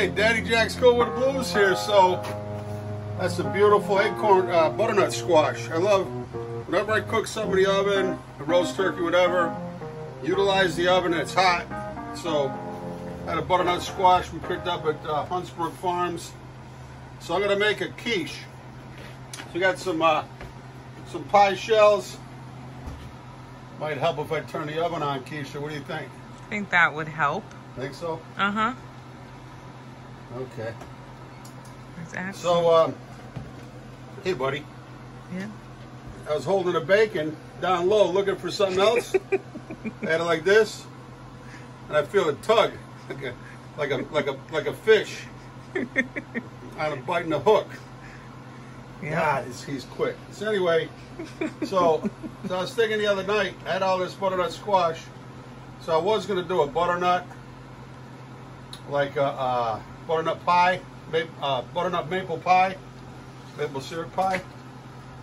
Hey, Daddy Jack's Cool with the Blues here. So that's a beautiful acorn butternut squash. I love whenever I cook something in the oven, a roast turkey, whatever, utilize the oven and it's hot. So I had a butternut squash we picked up at Huntsburg Farms. So I'm gonna make a quiche. So we got some pie shells. Might help if I turn the oven on, Keisha. What do you think? I think that would help. Think so? Uh-huh. Okay. There's So, hey, buddy. Yeah. I was holding a bacon down low, looking for something else. I had it like this, and I feel a tug, like a fish on a biting the hook. Yeah. God, he's quick. So anyway, so I was thinking the other night, I had all this butternut squash, so I was going to do a butternut, like a butternut pie, butternut maple pie, maple syrup pie.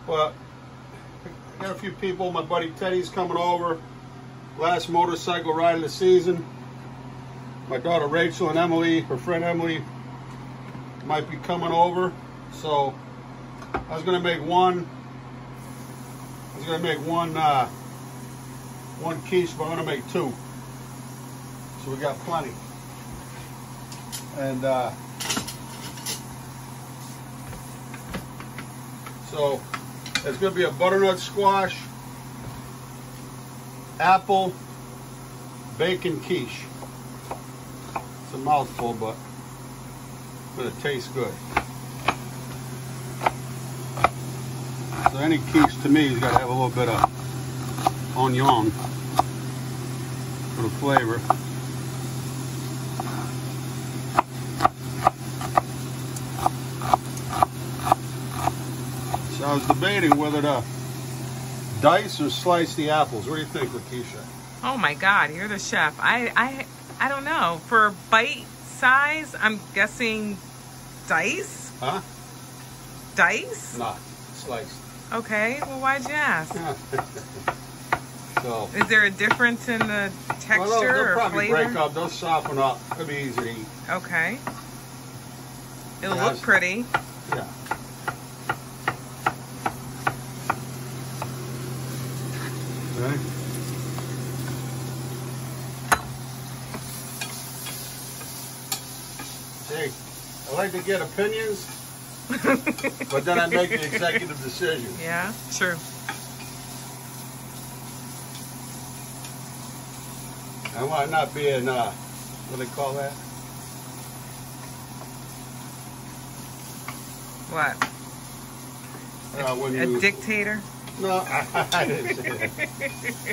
But I got a few people. My buddy Teddy's coming over. Last motorcycle ride of the season. My daughter Rachel and Emily, her friend Emily, might be coming over. So I was gonna make one quiche, but I'm gonna make two. So we got plenty. And so it's gonna be a butternut squash, apple, bacon quiche. It's a mouthful, but it tastes good. So any quiche to me has got to have a little bit of onion for the flavor. So I was debating whether to dice or slice the apples. What do you think, Lakeisha? Oh my God, you're the chef. I don't know. For bite size, I'm guessing dice? Huh? Dice? Nah, slice. Okay, well why'd you ask? So, is there a difference in the texture well, they'll or probably flavor? break up, they'll soften up. It'll be easy to eat. Okay. It'll Yeah, look pretty. Yeah. Okay. Hey, I like to get opinions, but then I make the executive decision. Yeah, true. I want not being, what do they call that? What? When A you, dictator? No, I didn't say that.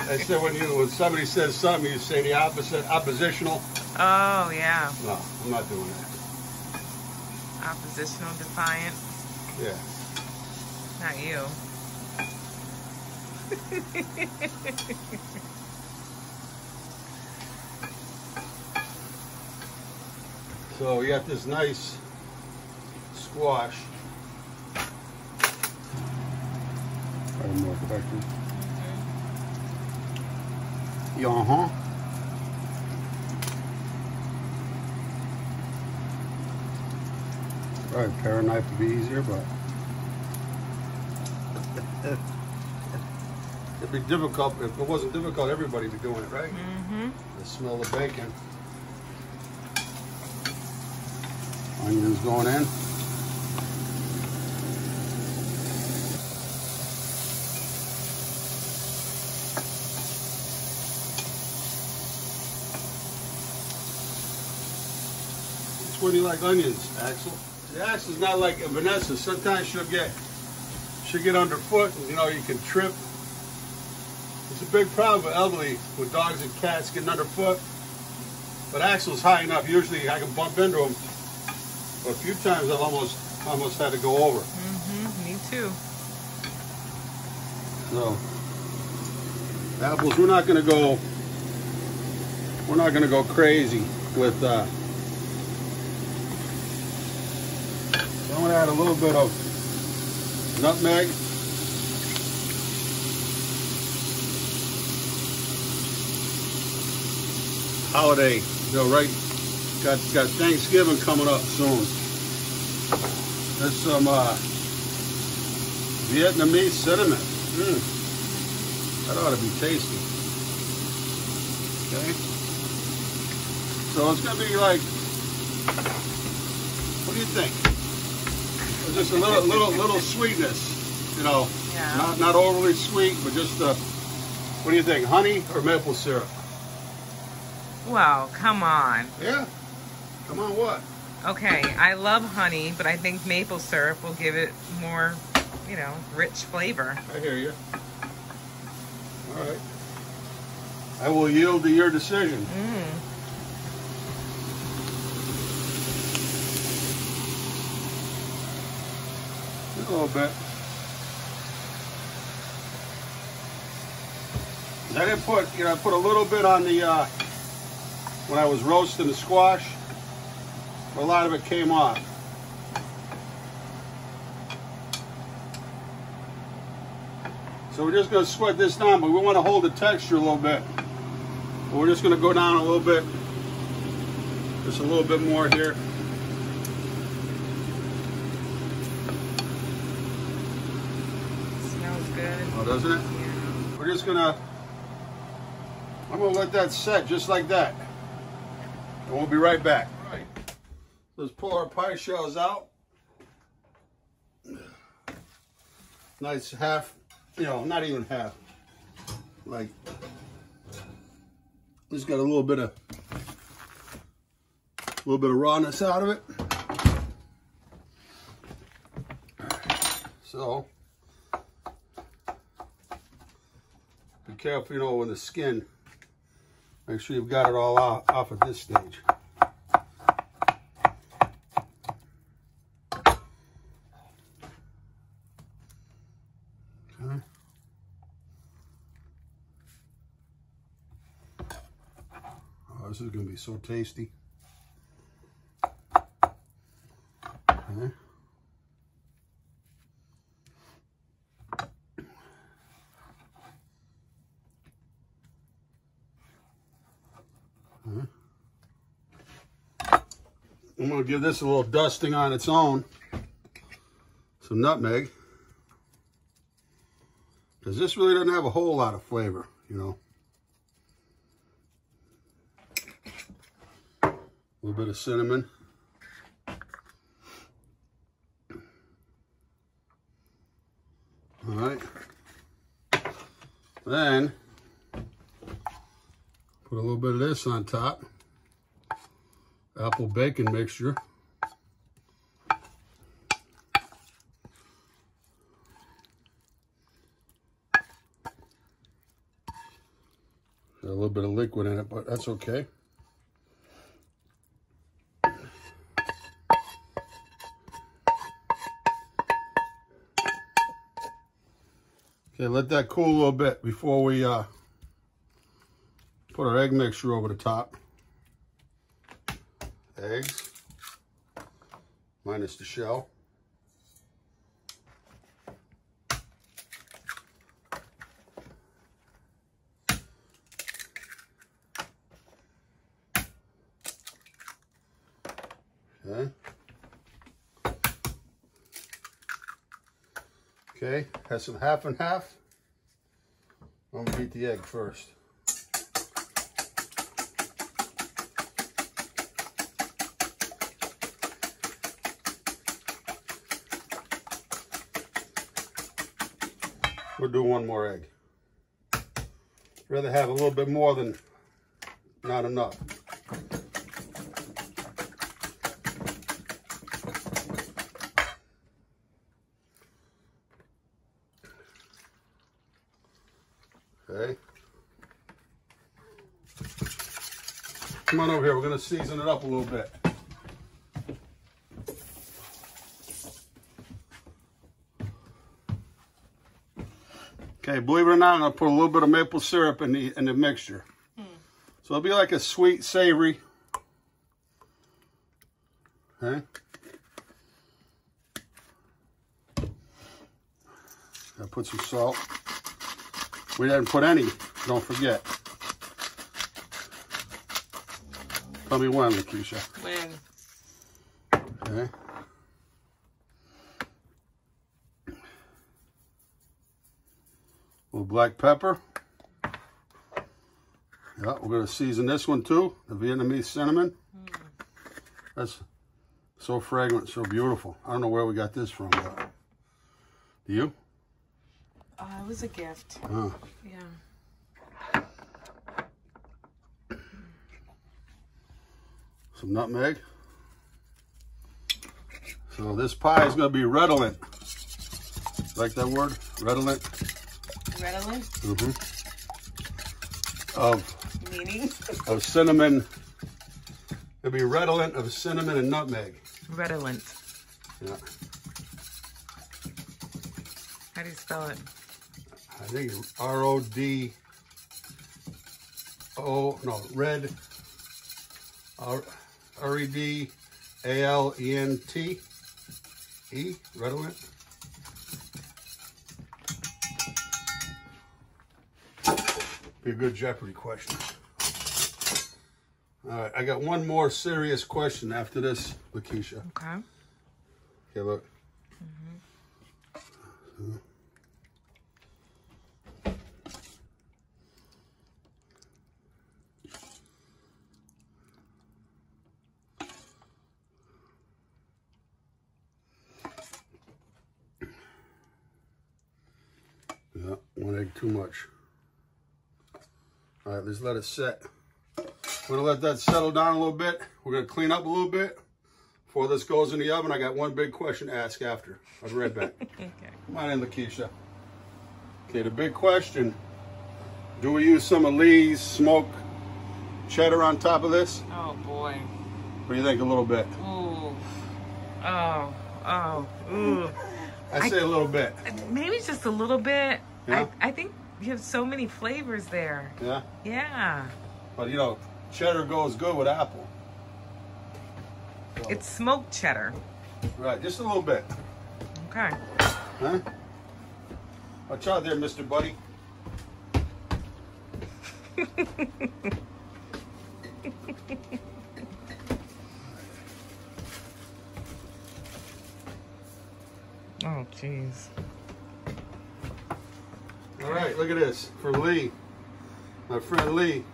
I said when somebody says something, you say the opposite, oppositional. Oh, yeah. No, I'm not doing that. Oppositional defiant. Yeah. Not you. So we got this nice squash. Probably more effective. Yeah, Probably a pair of knife would be easier, but it'd be difficult. If it wasn't difficult, everybody would be doing it, right? Mm-hmm. The smell of bacon. Onions going in. Which one do you like onions, Axel? The Axel's not like Vanessa. Sometimes she'll get underfoot, and you know you can trip. It's a big problem with elderly, with dogs and cats getting underfoot. But Axel's high enough. Usually I can bump into him. But a few times I've almost had to go over. Mm-hmm. Me too. So apples, we're not gonna go crazy with I'm gonna add a little bit of nutmeg. Holiday, right Got Thanksgiving coming up soon. There's some Vietnamese cinnamon. That ought to be tasty. Okay. So it's gonna be like, what do you think? Just a little sweetness, you know. Yeah. Not overly sweet, but just what do you think? Honey or maple syrup? Well, come on. Yeah. Come on, what? Okay, I love honey, but I think maple syrup will give it more, you know, rich flavor. I hear you. All right. I will yield to your decision. A little bit. I didn't put, you know, I put a little bit on the, when I was roasting the squash, but a lot of it came off. So we're just going to sweat this down, but we want to hold the texture a little bit. But we're just going to go down a little bit, just a little bit more here. Smells good. Oh, doesn't it? Yeah. We're just gonna, I'm gonna let that set just like that. And we'll be right back. All right. Let's pull our pie shells out. Nice half, you know, not even half. Like, just got a little bit of rawness out of it. So, be careful, you know, with the skin. Make sure you've got it all off at this stage. Okay. Oh, this is going to be so tasty. Okay. I'm going to give this a little dusting on its own. Some nutmeg. Because this really doesn't have a whole lot of flavor, you know. A little bit of cinnamon. All right. Then, put a little bit of this on top. Apple bacon mixture. Got a little bit of liquid in it, but that's okay. Okay, let that cool a little bit before we put our egg mixture over the top. Eggs, minus the shell. Okay. Okay, has some half and half. I'm gonna beat the egg first. We'll do one more egg. Rather have a little bit more than not enough. Okay. Come on over here. We're going to season it up a little bit. Okay, believe it or not, I'm going to put a little bit of maple syrup in the mixture. So it'll be like a sweet, savory. Okay. I'll put some salt. We didn't put any, don't forget. Tell me when, Lakeisha. When? Okay. A little black pepper. Yeah, we're going to season this one too, the Vietnamese cinnamon. That's so fragrant, so beautiful. I don't know where we got this from, but do you? It was a gift. Oh. Yeah. Some nutmeg. So this pie is going to be redolent. Like that word? Redolent? Redolent? Mm-hmm. Of Meaning? Of cinnamon. It'll be redolent of cinnamon and nutmeg. Redolent. Yeah. How do you spell it? I think it's R-O-D-O, red, R-E-D-A-L-E-N-T-E, redolent. Be a good Jeopardy question. All right, I got one more serious question after this, Lakeisha. Okay. Okay, look. Yeah, one egg too much. All right, let's let it set. We're gonna let that settle down a little bit. We're gonna clean up a little bit before this goes in the oven. I got one big question to ask after. I'll be right back. Okay. Come on in, Lakeisha. Okay, the big question, do we use some of Lee's smoked cheddar on top of this? Oh boy. What do you think, a little bit? Ooh. Ooh. I say a little bit. Maybe just a little bit. Yeah? I think you have so many flavors there. Yeah? Yeah. But you know, cheddar goes good with apple. So, It's smoked cheddar. right, just a little bit. Okay. Huh? Watch out there, Mr. Buddy. Oh, jeez. All right, look at this. For Lee. My friend Lee.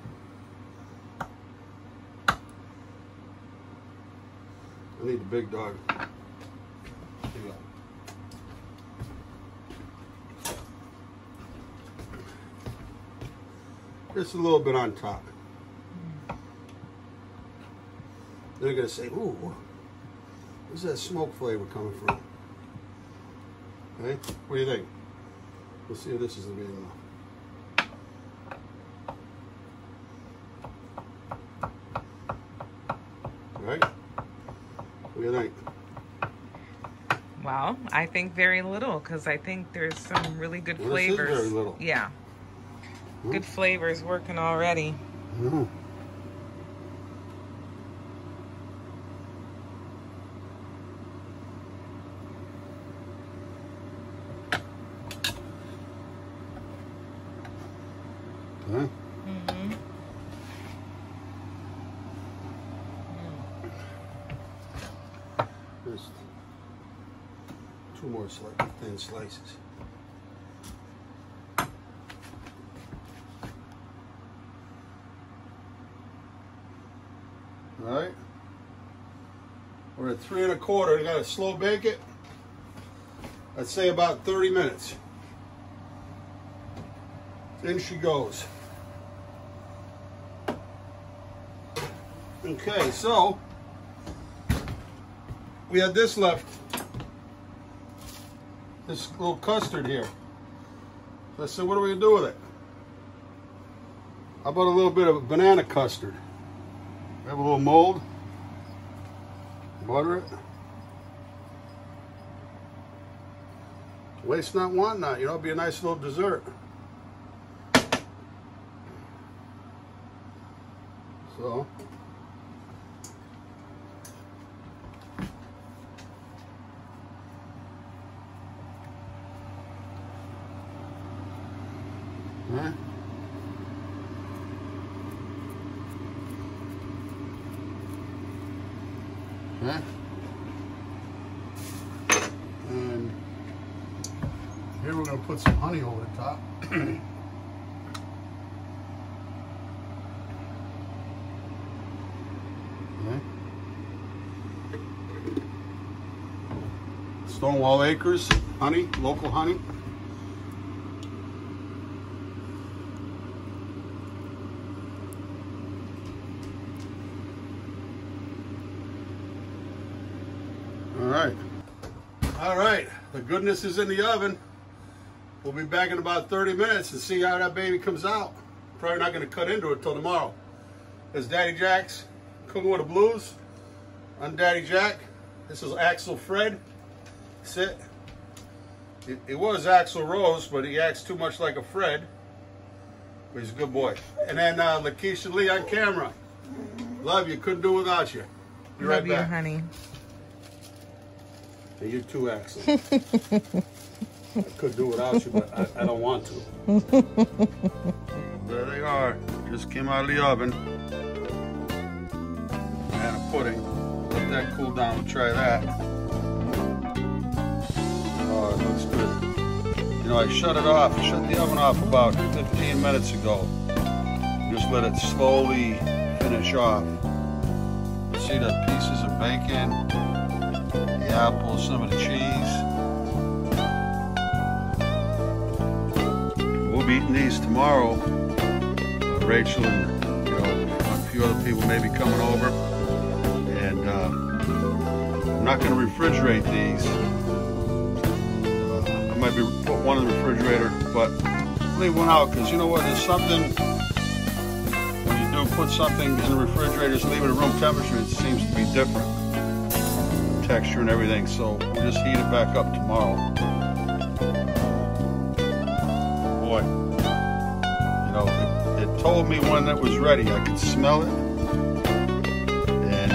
I need the big dog. Here you go. Just a little bit on top. They're going to say, ooh, where's that smoke flavor coming from? Okay, what do you think? We'll see if this is the big enough. Right? What do you think? Well, I think very little because I think there's some really good Well, flavors. this is very little. Yeah. Good flavors working already. No. Okay. Mm-hmm. Just two more thin slices. All right. We're at 3 1/4. You got to slow bake it. I'd say about 30 minutes. In she goes. Okay, so we had this left. This little custard here. So I said, what are we gonna do with it? How about a little bit of banana custard? We have a little mold. Butter it. Waste not, want not. You know, it'd be a nice little dessert. So. Right. Here we're going to put some honey over the top. Okay. Stonewall Acres honey, local honey. All right, the goodness is in the oven. We'll be back in about 30 minutes and see how that baby comes out. Probably not going to cut into it till tomorrow. There's Daddy Jack's Cooking with the Blues. I'm Daddy Jack. This is Axel Fred. Sit. It was Axel Rose, but he acts too much like a Fred. But he's a good boy. And then Quiche Lee on camera. Love you. Couldn't do without you. Be right back. Love you, honey. You too, Axel. I could do without you, but I don't want to. There they are. Just came out of the oven. And a pudding. Let that cool down. Try that. Oh, it looks good. You know, I shut it off. I shut the oven off about 15 minutes ago. Just let it slowly finish off. See the pieces of bacon, the apples, some of the cheese. We'll be eating these tomorrow. Rachel and a few other people may be coming over, and I'm not going to refrigerate these. I might be put one in the refrigerator, but leave one out because you know what? There's something when you do put something in the refrigerator, just leave it at room temperature. It seems to be different. Texture and everything, so we'll just heat it back up tomorrow. Boy, it told me when it was ready. I could smell it, and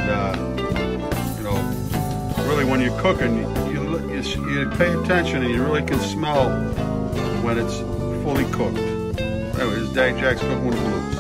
really when you're cooking, you pay attention and you really can smell when it's fully cooked. Anyway, this is Daddy Jack's Cooking with the Blues.